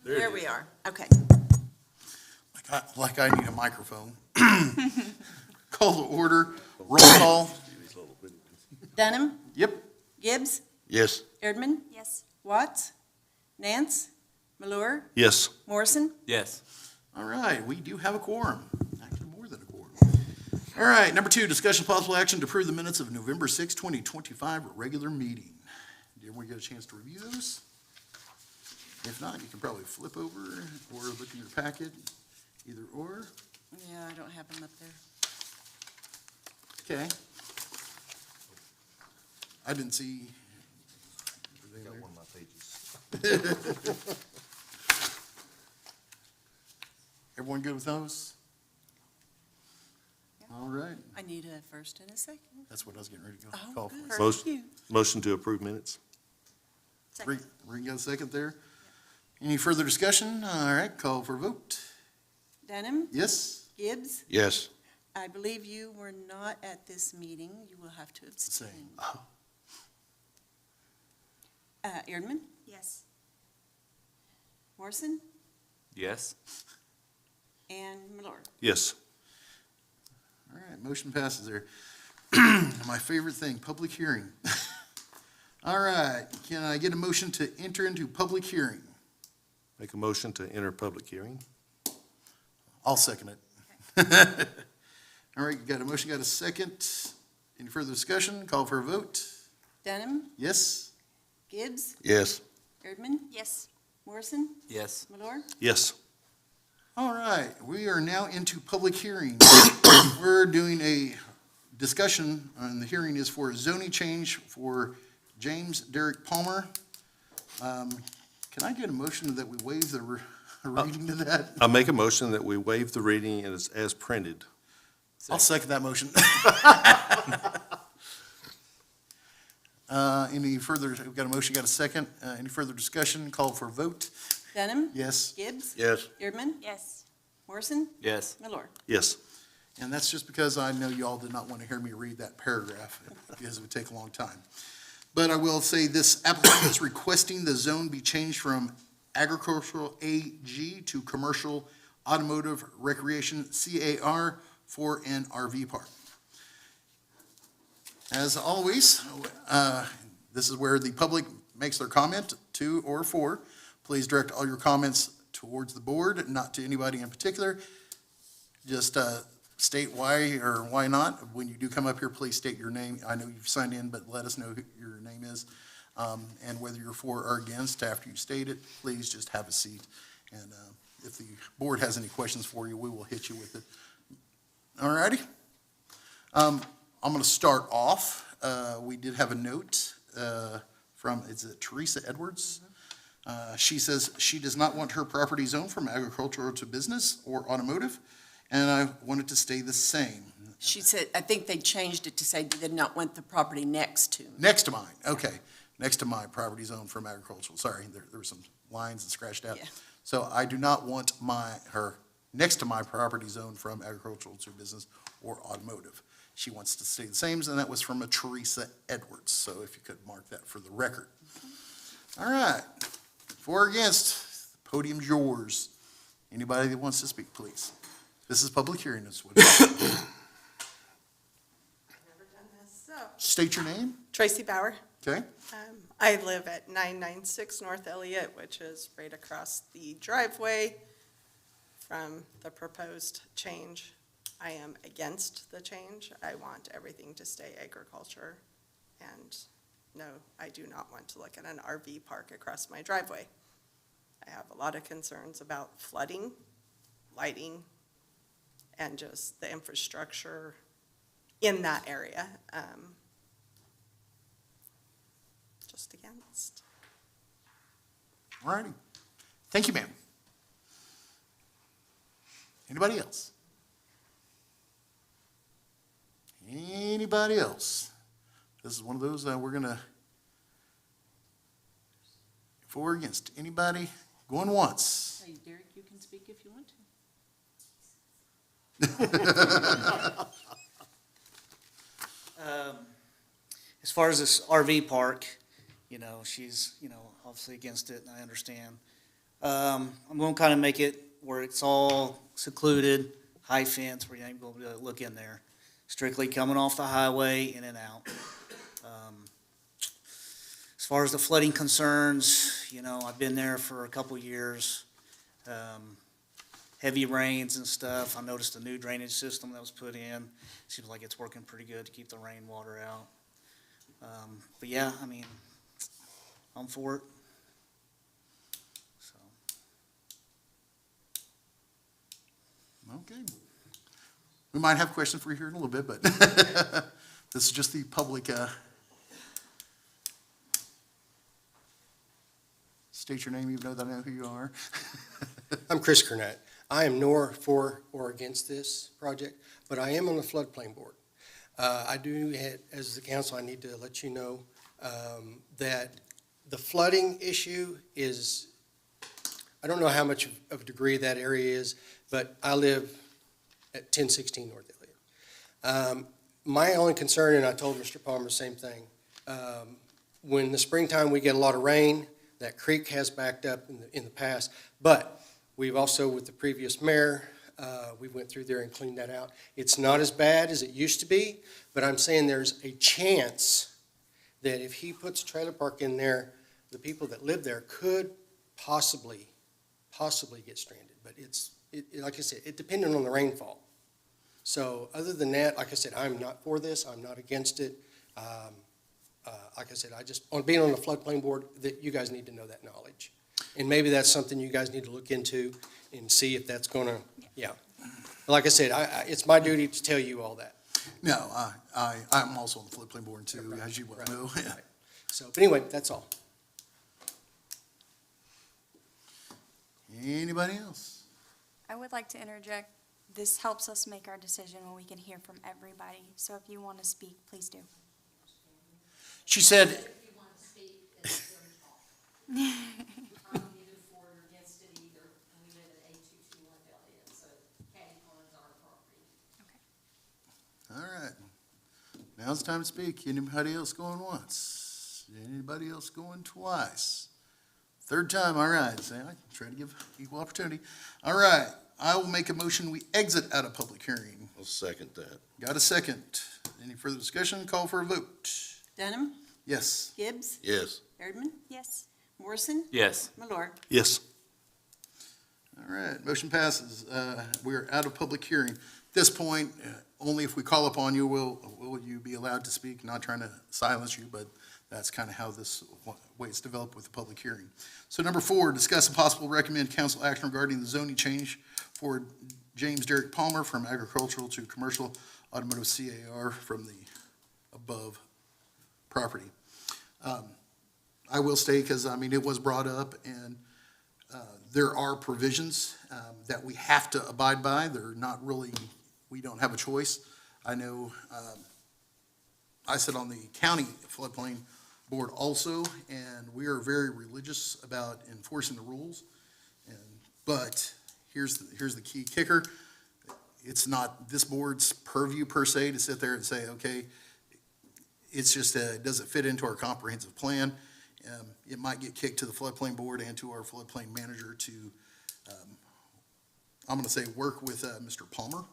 There we are. Okay. Like I need a microphone. Call to order, roll call. Dunham, Yep. Gibbs, Yes. Erdman, Yes. Watts, Nance, Malure, Yes. Morrison. Yes. All right, we do have a quorum, actually more than a quorum. All right, number 2, discussion of possible action to approve the minutes of November 6, 2025, regular meeting. Did everyone get a chance to review those? If not, you can probably flip over or look in your packet, either or. Yeah, I don't have them up there. Okay. I didn't see. Got one of my pages. Everyone good with those? All right, I need a first and a second. that's what I was getting ready to go Oh, call good. for. Motion. Thank you. Motion to approve minutes? Ring got a second there? Any further discussion? All right, call for a vote. Dunham, Yes? Gibbs, Yes. I believe you were not at this meeting. You will have to abstain. Same. Erdman, Yes. Morrison, Yes. and Malure. Yes. All right, motion passes there. My favorite thing, public hearing. All right, can I get a motion to enter into public hearing? Make a motion to enter public hearing? I'll second it. All right, got a motion, got a second. Any further discussion? Call for a vote. Dunham, Yes? Gibbs, Yes. Erdman, Yes. Morrison, Yes. Malure. Yes. All right, we are now into public hearing. We're doing a discussion, and the hearing is for a zoning change for James Derek Palmer. Can I get a motion that we waive the reading of that? I make a motion that we waive the reading as printed. I'll second that motion. Any further, we've got a motion, got a second. Any further discussion? Call for a vote. Dunham, Yes? Gibbs, Yes. Erdman, Yes. Morrison, Yes. Malure. Yes. And that's just because I know you all did not want to hear me read that paragraph, because it would take a long time. But I will say this applicant is requesting the zone be changed from agricultural AG to commercial automotive recreation CAR for an RV park. As always, this is where the public makes their comment, to or for. Please direct all your comments towards the board, not to anybody in particular. Just state why or why not. When you do come up here, please state your name. I know you've signed in, but let us know who your name is. And whether you're for or against after you state it, please just have a seat. And if the board has any questions for you, we will hit you with it. All righty. I'm going to start off. We did have a note from, is it Teresa Edwards? She says she does not want her property zoned from agricultural to business or automotive, and I want it to stay the same. She said, I think they changed it to say they did not want the property next to. Next to mine, okay. Next to my property zone from agricultural. Sorry, there were some lines that scratched out. Yeah. So I do not want her next to my property zone from agricultural to business or automotive. She wants to stay the same, and that was from a Teresa Edwards. So if you could mark that for the record. All right. For or against, the podium's yours. Anybody that wants to speak, please. This is public hearing. That's what it is. Never done this, so. State your name, Tracy Bauer. okay? I live at 996 North Elliott, which is right across the driveway from the proposed change. I am against the change. I want everything to stay agriculture. And no, I do not want to look at an RV park across my driveway. I have a lot of concerns about flooding, lighting, and just the infrastructure in that area. Just against. All righty. Thank you, ma'am. Anybody else? Anybody else? This is one of those we're going to, for or against, anybody going once? Hey, Derek, you can speak if you want to. As far as this RV park, she's, obviously against it, and I understand. I'm gonna kind of make it where it's all secluded, high fence, where you ain't gonna be able to look in there. Strictly coming off the highway, in and out. As far as the flooding concerns, I've been there for a couple years. Heavy rains and stuff. I noticed a new drainage system that was put in. Seems like it's working pretty good to keep the rainwater out. But yeah, I'm for it. So. Okay. We might have questions for you here in a little bit, but this is just the public, state your name, even though I know who you are. I'm Chris Kernett. I am nor for or against this project, but I am on the floodplain board. I do, as the council, I need to let you know that the flooding issue is, I don't know how much of a degree that area is, but I live at 1016 North Elliott. My only concern, and I told Mr. Palmer the same thing, when the springtime we get a lot of rain, that creek has backed up in the past, but we've also, with the previous mayor, we went through there and cleaned that out. It's not as bad as it used to be, but I'm saying there's a chance that if he puts a trailer park in there, the people that live there could possibly get stranded. But like I said, it depended on the rainfall. So other than that, like I said, I'm not for this. I'm not against it. Like I said, on being on the floodplain board, that you guys need to know that knowledge. And maybe that's something you guys need to look into and see if that's gonna, yeah. Like I said, it's my duty to tell you all that. No, I'm also on the floodplain board too, as you well Right, know. right. So, but anyway, that's all. Anybody else? I would like to interject. This helps us make our decision when we can hear from everybody. So if you want to speak, please do. She said, If you want to speak, it's very talk. I'm neither for or against it either, and we live at 822 North Elliott, so Caddy Pond's our property. all right. Now's the time to speak. Anybody else going once? Anybody else going twice? Third time, all right. Say, I try to give equal opportunity. All right, I will make a motion, we exit out of public hearing. I'll second that. Got a second. Any further discussion? Call for a vote. Denham, Yes. Gibbs, Yes. Erdman, Yes. Morrison, Yes. Malort. Yes. All right, motion passes. We are out of public hearing. At this point, only if we call upon you will you be allowed to speak. Not trying to silence you, but that's kind of how this way it's developed with the public hearing. So number 4, discuss and possible recommend council action regarding the zoning change for James Derek Palmer from agricultural to commercial automotive CAR from the above property. I will state, because, it was brought up, and there are provisions that we have to abide by. They're not really, we don't have a choice. I know, I sit on the county floodplain board also, and we are very religious about enforcing the rules. But here's the key kicker. It's not this board's purview per se to sit there and say, okay, it's just, does it fit into our comprehensive plan? It might get kicked to the floodplain board and to our floodplain manager to, I'm gonna say, work with Mr. Palmer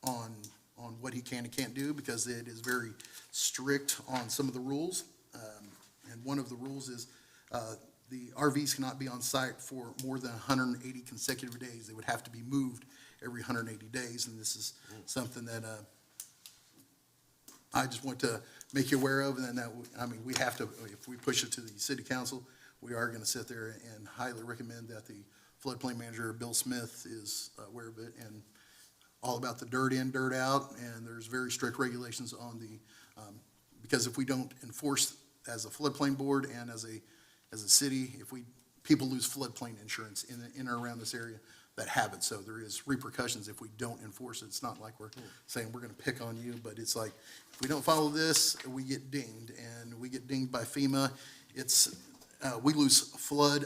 on what he can and can't do, because it is very strict on some of the rules. And one of the rules is the RVs cannot be on site for more than 180 consecutive days. They would have to be moved every 180 days, and this is something that I just want to make you aware of, and then that, we have to, if we push it to the city council, we are going to sit there and highly recommend that the floodplain manager, Bill Smith, is aware of it, and all about the dirt in, dirt out, and there's very strict regulations on the, because if we don't enforce as a floodplain board and as a city, people lose floodplain insurance in or around this area that have it, so there is repercussions if we don't enforce it. It's not like we're saying we're gonna pick on you, but it's like, if we don't follow this, we get dinged, and we get dinged by FEMA. It's, we lose flood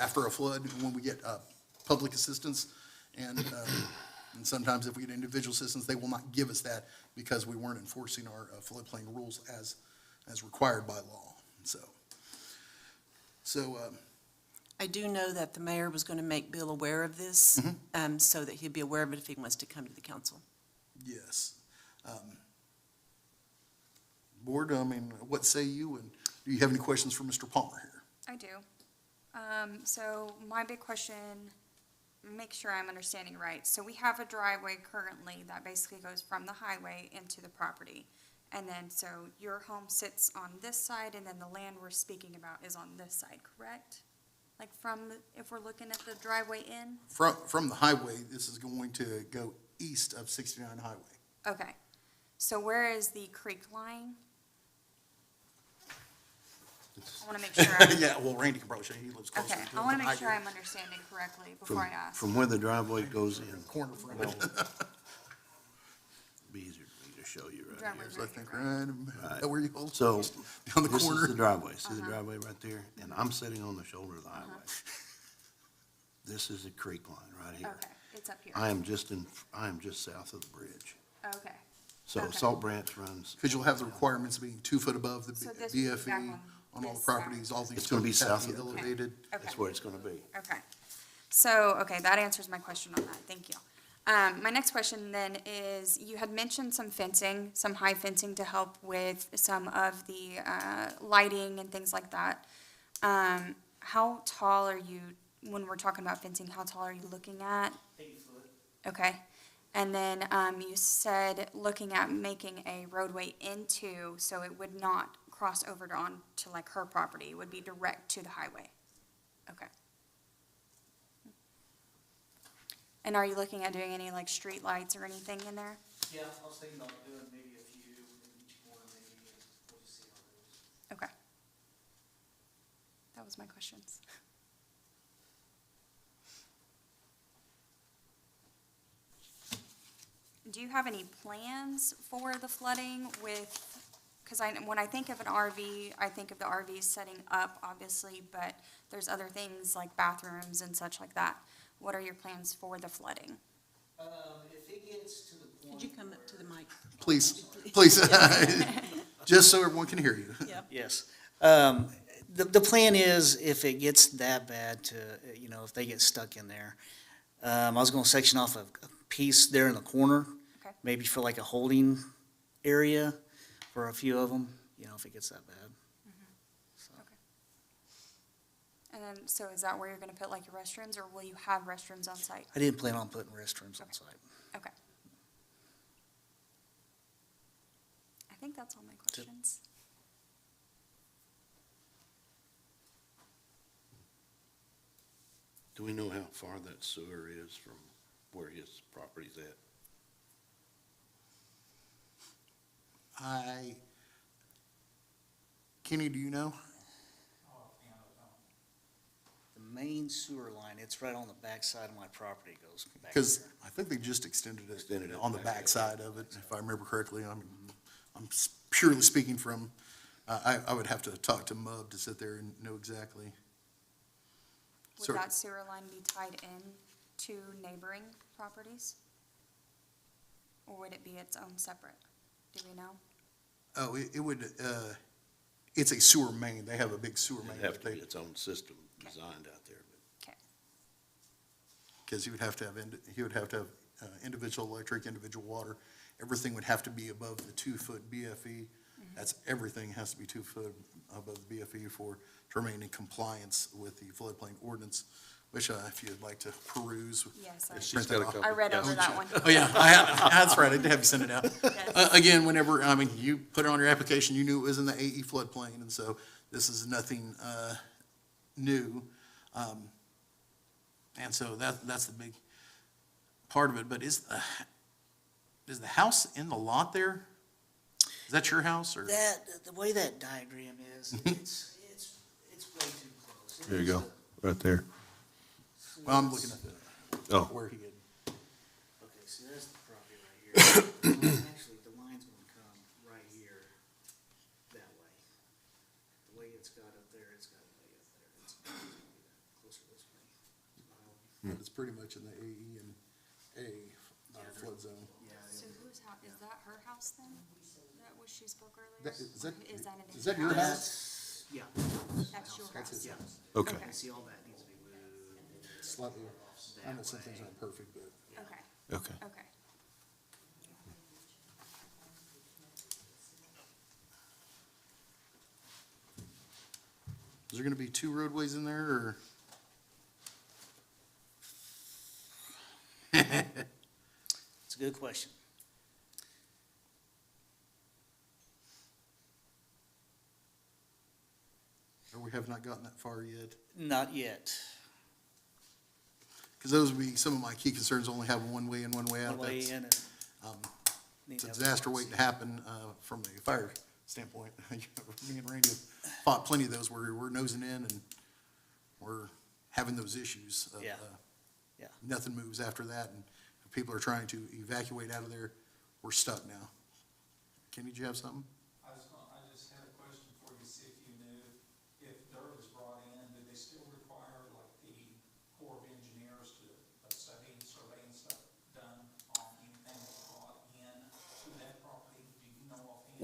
after a flood when we get public assistance, and sometimes if we get individual assistance, they will not give us that because we weren't enforcing our floodplain rules as required by law. So, I do know that the mayor was going to make Bill aware of this, so that he'd be aware of it if he wants to come to the council. yes. Board, I mean, what say you, and do you have any questions for Mr. Palmer here? I do. So my big question, make sure I'm understanding right. So we have a driveway currently that basically goes from the highway into the property. And then, so your home sits on this side, and then the land we're speaking about is on this side, correct? Like if we're looking at the driveway in? From the highway, this is going to go east of 69 Highway. Okay. So where is the creek line? I want to make sure. Yeah, well, Randy can probably show you, he lives closer. Okay, I want to make sure I'm understanding correctly before I ask. From where the driveway goes in. Corner from it. Be easier for me to show you right Driveway's here. I think right about where you hold. So, On the this is corner. the driveway, see the driveway right there? And I'm sitting on the shoulder of the highway. This is the creek line right here. Okay, it's up here. I am just south of the bridge. Okay. So Okay. Salt Branch runs. Because you'll have the requirements of being 2 foot above the So this would be back BFE on all the this properties, all these It's gonna be utilities have to south be of the- elevated. Okay. That's where it's gonna be. Okay. So, okay, that answers my question on that. Thank you. My next question then is, you had mentioned some fencing, some high fencing to help with some of the lighting and things like that. How tall are you, when we're talking about fencing, how tall are you looking at? 8 foot. Okay. And then you said looking at making a roadway into, so it would not cross over onto like her property, it would be direct to the highway. Okay. And are you looking at doing any like street lights or anything in there? Yeah, I was thinking about doing maybe a few in each corner, maybe, and we'll just see how it goes. Okay. That was my questions. Do you have any plans for the flooding with, because when I think of an RV, I think of the RVs setting up, obviously, but there's other things like bathrooms and such like that. What are your plans for the flooding? If it gets to the point. Could you come up to the mic? Please, just so everyone can hear you. Yes. The plan is if it gets that bad to, if they get stuck in there, I was gonna section off a piece there in the corner. Okay. Maybe for like a holding area for a few of them, if it gets that bad. So, And then, so is that where you're gonna put like your restrooms, or will you have restrooms on site? I didn't plan on putting restrooms on site. Okay. I think that's all my questions. Do we know how far that sewer is from where his property's at? Kenny, do you know? The main sewer line, it's right on the back side of my property, it goes back Because there. I think they just extended Extended it it on the back. backside of it, if I remember correctly. I'm purely speaking from, I would have to talk to Mub to sit there and know exactly. Would Sir. that sewer line be tied in to neighboring properties? Or would it be its own separate? Do we know? Oh, it would, it's a sewer main. They have a big sewer main. It'd have that to be they- its own system designed out there, but Okay, Because he would have to have, individual electric, individual water. Everything would have to be above the 2-foot BFE. That's, everything has to be 2 foot above the BFE to remain in compliance with the floodplain ordinance, which, if you'd like to peruse. yes, she's print got that a off. couple. I read over that one. Oh, yeah, that's right, I did have you send it out. Yes. Again, whenever, you put it on your application, you knew it was in the AE floodplain, and so this is nothing new. And so that's the big part of it, but is the house in the lot there? Is that your house, or? The way that diagram is, it's way too close. there you go, right there. Well, I'm looking at Oh. where he had, Okay, see, that's the property right here. Actually, the line's gonna come right here, that way. The way it's got up there, it's got way up there. It's gonna be that closer this way. it's pretty much in the AE and A flood zone. Yeah. So whose house, is that her house then? That was, she spoke earlier? Is that Or is that a is that different your house? Yeah. That's your house? Yeah. Okay. I see all that needs to be moved. Slightly, I know some things aren't perfect, but. Okay, Okay. okay. Is there gonna be two roadways in there, or? It's a good question. Or we have not gotten that far yet? Not yet. Because those would be some of my key concerns, only having one way in, one way out. One way That's- in and. um, need It's a to have disaster waiting to happen, from a fire standpoint. Me and Randy have fought plenty of those where we're nosing in and we're having those issues of, Yeah. Yeah. nothing moves after that, and if people are trying to evacuate out of there, we're stuck now. Kenny, did you have something? I just had a question for you, see if you knew, if dirt is brought in, do they still require like the Corps of Engineers to, surveying stuff done on anything that's brought in to that property? Do you know offhand?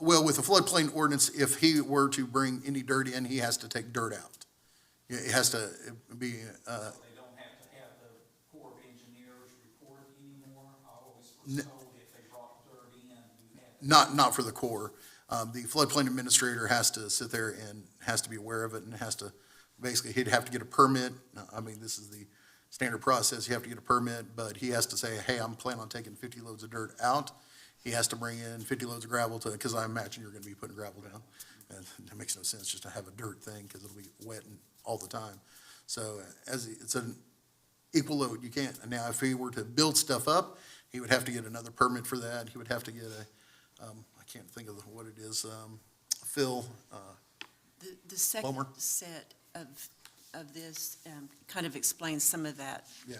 Well, with the floodplain ordinance, if he were to bring any dirt in, he has to take dirt out. Yeah, it has to be, So they don't have to have the Corps of Engineers report anymore? I always was told if they brought dirt in, you had to. not for the Corps. The floodplain administrator has to sit there and has to be aware of it and has to, basically, he'd have to get a permit. I mean, this is the standard process. You have to get a permit, but he has to say, hey, I'm planning on taking 50 loads of dirt out. He has to bring in 50 loads of gravel to, because I imagine you're gonna be putting gravel down. And it makes no sense just to have a dirt thing, because it'll be wet and all the time. So it's an equal load. You can't, now if he were to build stuff up, he would have to get another permit for that. He would have to get I can't think of what it is, Phil, The second Palmer? set of this kind of explains some of that, yeah.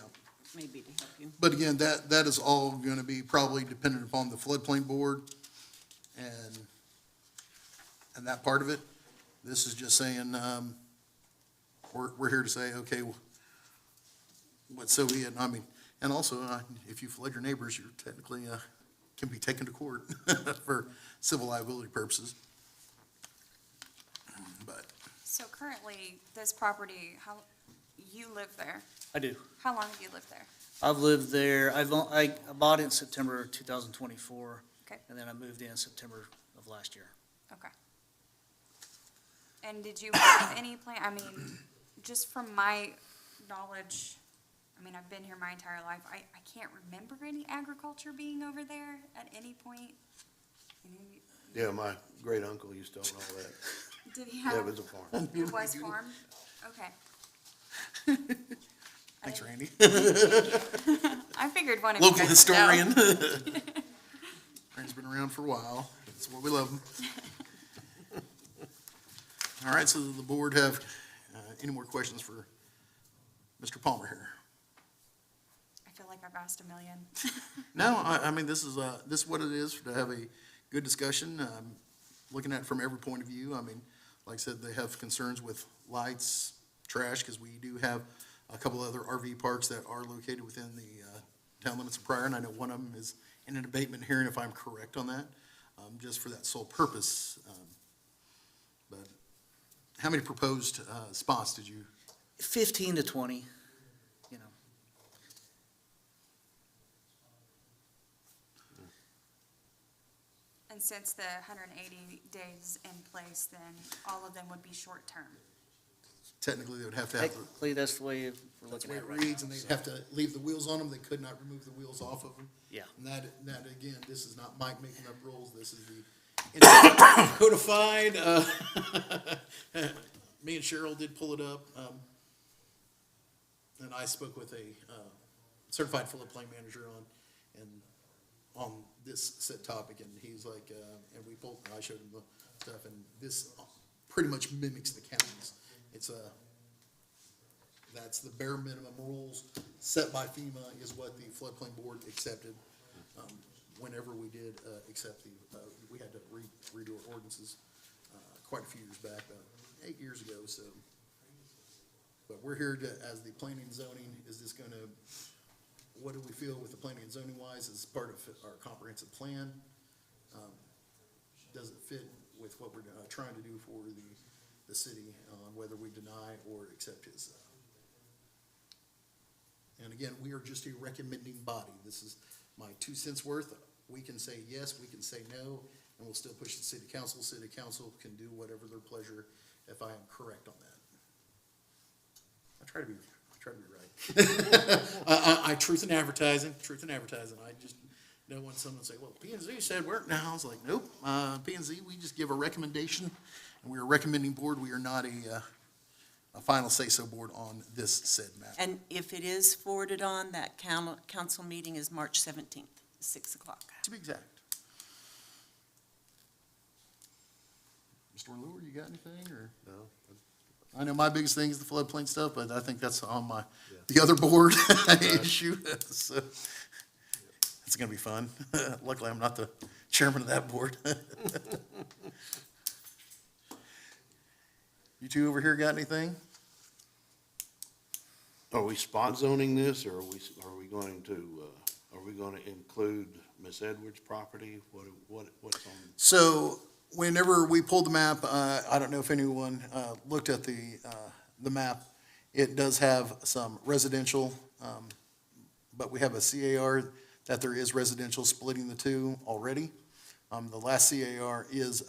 maybe to help you. But again, that is all gonna be probably dependent upon the floodplain board and that part of it. This is just saying, we're here to say, okay, what so be it. I mean, and also, if you flood your neighbors, you're technically, can be taken to court for civil liability purposes. But So currently, this property, you live there? I do. How long have you lived there? I've lived there, I bought it in September 2024. Okay. And then I moved in September of last year. Okay. And did you have any plan, I mean, just from my knowledge, I mean, I've been here my entire life, I can't remember any agriculture being over there at any point. You know, Yeah, my great uncle used to own all that. Did he Yeah, have? it was a farm. It was farmed? Okay. thanks, Randy. I figured one of you Local guys would know. historian. Randy's been around for a while. That's why we love him. All right, so the board have any more questions for Mr. Palmer here? I feel like I've asked a million. No, I mean, this is what it is, to have a good discussion, looking at it from every point of view. I mean, like I said, they have concerns with lights, trash, because we do have a couple other RV parks that are located within the town limits of Pryor, and I know one of them is in an abatement hearing, if I'm correct on that, just for that sole purpose. But how many proposed spots did you? 15 to 20, you know. And since the 180 days in place, then all of them would be short-term. Technically, they would have to have, Technically, that's the way we're that's looking the way at it it right now. reads, and they'd have to leave the wheels on them. They could not remove the wheels off of them. Yeah. And that again, this is not Mike making up rules, this is the codified, me and Cheryl did pull it up, and I spoke with a, certified floodplain manager on this said topic, and he's like, and I showed him the stuff, and this pretty much mimics the counties. It's that's the bare minimum rules set by FEMA is what the floodplain board accepted. Whenever we did accept we had to redo our ordinances quite a few years back, about 8 years ago, so. But we're here to, as the planning and zoning, is this gonna, what do we feel with the planning and zoning wise as part of our comprehensive plan? Does it fit with what we're trying to do for the city on whether we deny or accept his. And again, we are just a recommending body. This is my 2 cents worth. We can say yes, we can say no, and we'll still push the city council. City council can do whatever their pleasure, if I am correct on that. I try to be right. I truth in advertising. I just don't want someone to say, well, P and Z said we're, now I was like, nope, P and Z, we just give a recommendation, and we're a recommending board. We are not a final say-so board on this said matter. And if it is forwarded on, that council meeting is March 17th, 6 o'clock. To be exact. Mr. Lure, you got anything, or? No? I know my biggest thing is the floodplain stuff, but I think that's on the other board issue, so it's gonna be fun. Luckily, I'm not the chairman of that board. You two over here got anything? Are we spot zoning this, or are we going to include Miss Edwards' property? What's on? So whenever we pulled the map, I don't know if anyone looked at the map. It does have some residential, but we have a CAR that there is residential splitting the two already. The last CAR is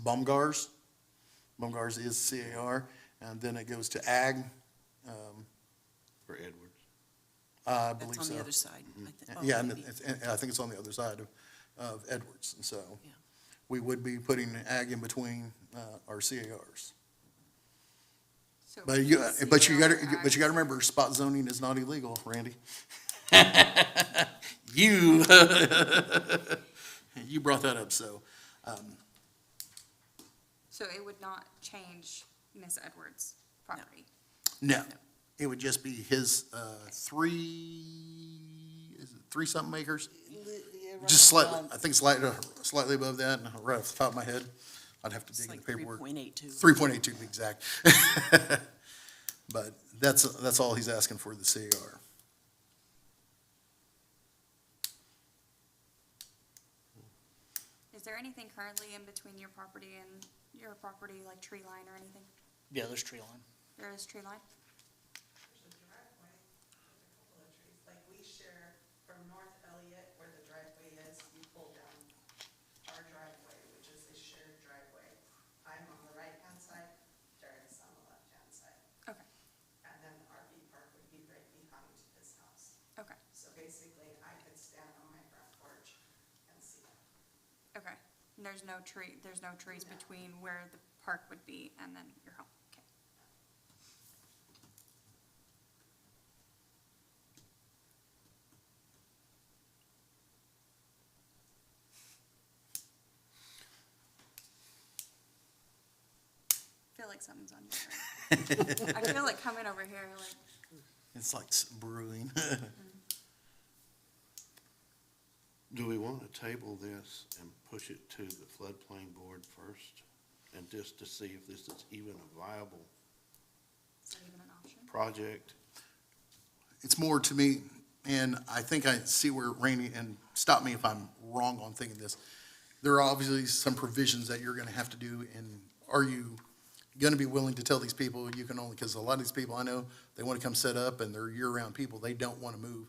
Baumgars. Baumgars is CAR, and then it goes to Ag. For Edwards? I believe so. That's on the other side. I thi- oh, Yeah, and maybe. I think it's on the other side of Edwards, and so Yeah. we would be putting Ag in between our CARs. So But you CR gotta remember, spot zoning is not illegal, Randy. You brought that up, so, So it would not change Miss Edwards' property? no. It would just be his, three something acres? Just slightly, I think slightly above that, right off the top of my head. I'd have to It's dig in like the paperwork. 3.82. 3.82 to be exact. But that's all he's asking for, the CAR. Is there anything currently in between your property and your property, like tree line or anything? Yeah, there's tree line. There is tree line? There's a driveway with a couple of trees, like we share from North Elliott where the driveway is, you pull down our driveway, which is a shared driveway. I'm on the right-hand side, Derek's on the left-hand side, Okay, and then the RV park would be right behind his house. okay, So basically, I could stand on my front porch and see it. okay. And there's no trees between where the park would be and then your home? Okay. I feel like something's on different. I feel like coming over here, like, It's like brewing. Do we want to table this and push it to the floodplain board first? And just to see if this is even a viable is that even an option? project? It's more to me, and I think I see where Randy, and stop me if I'm wrong on thinking this. There are obviously some provisions that you're gonna have to do, and are you gonna be willing to tell these people you can only, because a lot of these people I know, they wanna come set up and they're year-round people, they don't wanna move,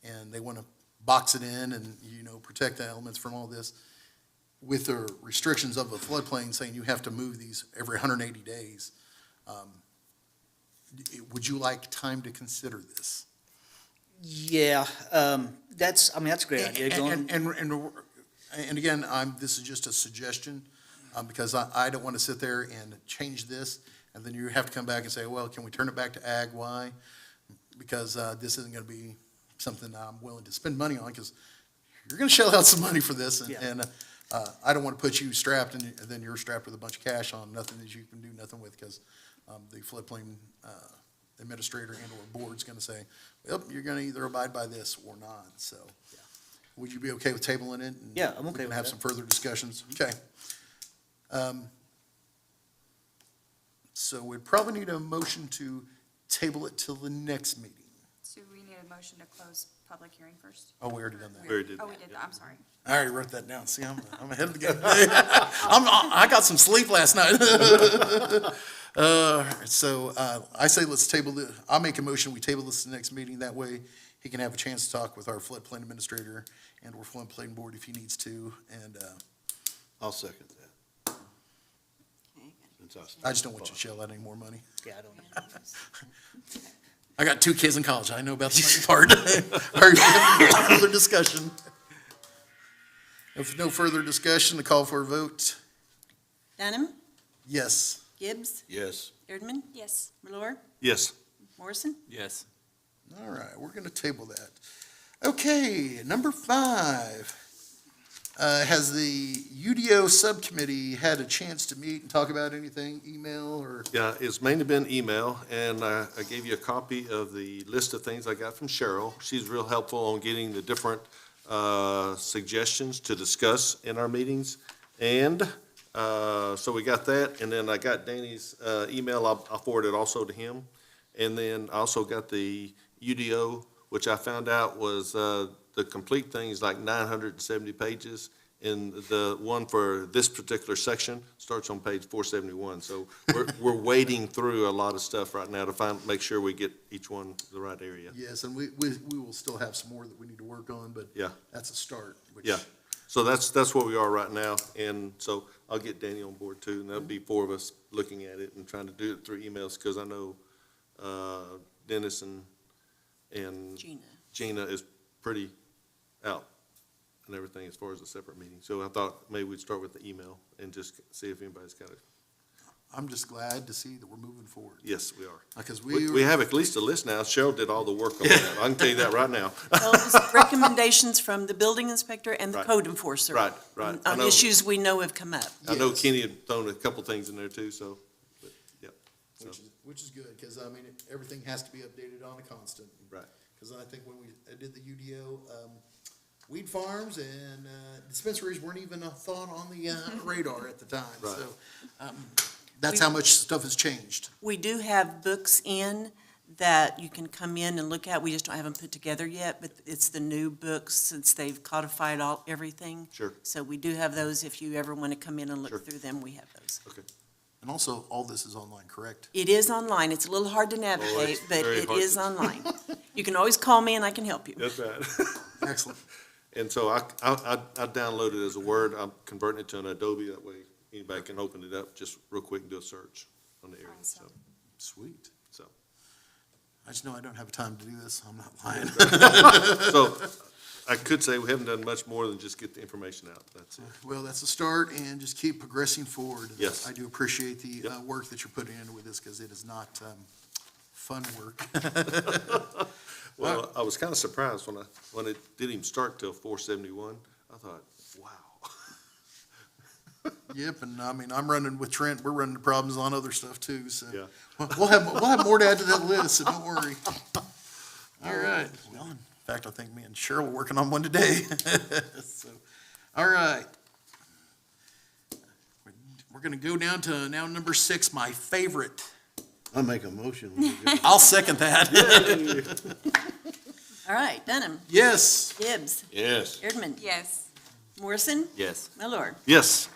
and they wanna box it in and, protect the elements from all this. With the restrictions of the floodplain saying you have to move these every 180 days, would you like time to consider this? Yeah, that's a great idea. Going, And again, this is just a suggestion, because I don't want to sit there and change this, and then you have to come back and say, well, can we turn it back to Ag? Why? Because this isn't going to be something I'm willing to spend money on, because you're going to shell out some money for this, Yeah. and I don't want to put you strapped, and then you're strapped with a bunch of cash on nothing that you can do nothing with, because the floodplain administrator and/or board's going to say, yep, you're going to either abide by this or not, so. Would you be okay with tabling it? And Yeah, I'm we okay can with have that. some further discussions. Okay. So we'd probably need a motion to table it till the next meeting. So we need a motion to close public hearing first? Oh, we already done that. We already did Oh, we that, did yeah. that, I'm sorry. I already wrote that down. See, I'm ahead of the game. I got some sleep last night. I say let's table I'll make a motion, we table this to the next meeting. That way he can have a chance to talk with our floodplain administrator and or floodplain board if he needs to. And, I'll second that. Since I just don't want you to shell out any more money. Yeah, I don't know. I got 2 kids in college. I know about the money part. Are you having further discussion? If no further discussion, the call for a vote. Dunham, Yes. Gibbs, Yes. Erdman, Yes. Malor, Yes. Morrison. Yes. All right, we're going to table that. Okay, number 5. Has the UDO subcommittee had a chance to meet and talk about anything, email or? Yeah, it's mainly been email, and I gave you a copy of the list of things I got from Cheryl. She's real helpful on getting the different suggestions to discuss in our meetings. And so we got that, and then I got Danny's email. I'll forward it also to him. And then I also got the UDO, which I found out was the complete thing is like 970 pages. And the one for this particular section starts on page 471. So we're wading through a lot of stuff right now to make sure we get each one the right area. Yes, and we will still have some more that we need to work on, but Yeah. that's a start. Which, Yeah. So that's where we are right now. And so I'll get Danny on board too, and there'll be 4 of us looking at it and trying to do it through emails, because I know Dennis and Gina is pretty out and everything as far as a separate meeting. So I thought maybe we'd start with the email and just see if anybody's got it. I'm just glad to see that we're moving forward. Yes, we are. Because We have at least a list now. Cheryl did all the work on that. I can tell you that right now. Well, it was recommendations from the building inspector and the Right. code enforcer. Right, right. I On know- issues we know have come up. I know Yes. Kenny had thrown a couple things in there too, so, but, yeah. So, Which is good, because I mean, everything has to be updated on a constant. right. Because I think when we did the UDO, weed farms and dispensaries weren't even a thought on the radar at the time. Right. So that's how much stuff has changed. We do have books in that you can come in and look at. We just don't have them put together yet, but it's the new books since they've codified everything. Sure. So we do have those. If you ever want to come in and Sure. look through them, we have those. Okay. And also, all this is online, correct? It is online. It's a little hard to navigate, but very it hard is to- online. You can always call me and I can help you. That's right. Excellent. And so I downloaded it as a Word. I'm converting it to an Adobe. That way anybody can open it up just real quick and do a search on the area. So, Awesome. Sweet. so, I just know I don't have time to do this. I'm not lying. so I could say we haven't done much more than just get the information out. That's it. Well, that's a start, and just keep progressing forward. Yes. I do appreciate the Yep. work that you're putting into with this, because it is not fun work. Well, I was kind of surprised when it didn't even start till 471. I thought, wow. Yep, and I mean, I'm running with Trent, we're running into problems on other stuff too, so. Yeah. We'll have more to add to that list, so don't worry. All right, well, in fact, I think me and Cheryl are working on one today. So, all right. We're gonna go down to now number 6, my favorite. I make a motion. I'll second that. All right, Dunham, Yes. Gibbs, Yes. Erdman, Yes. Morrison, Yes. Miller. Yes.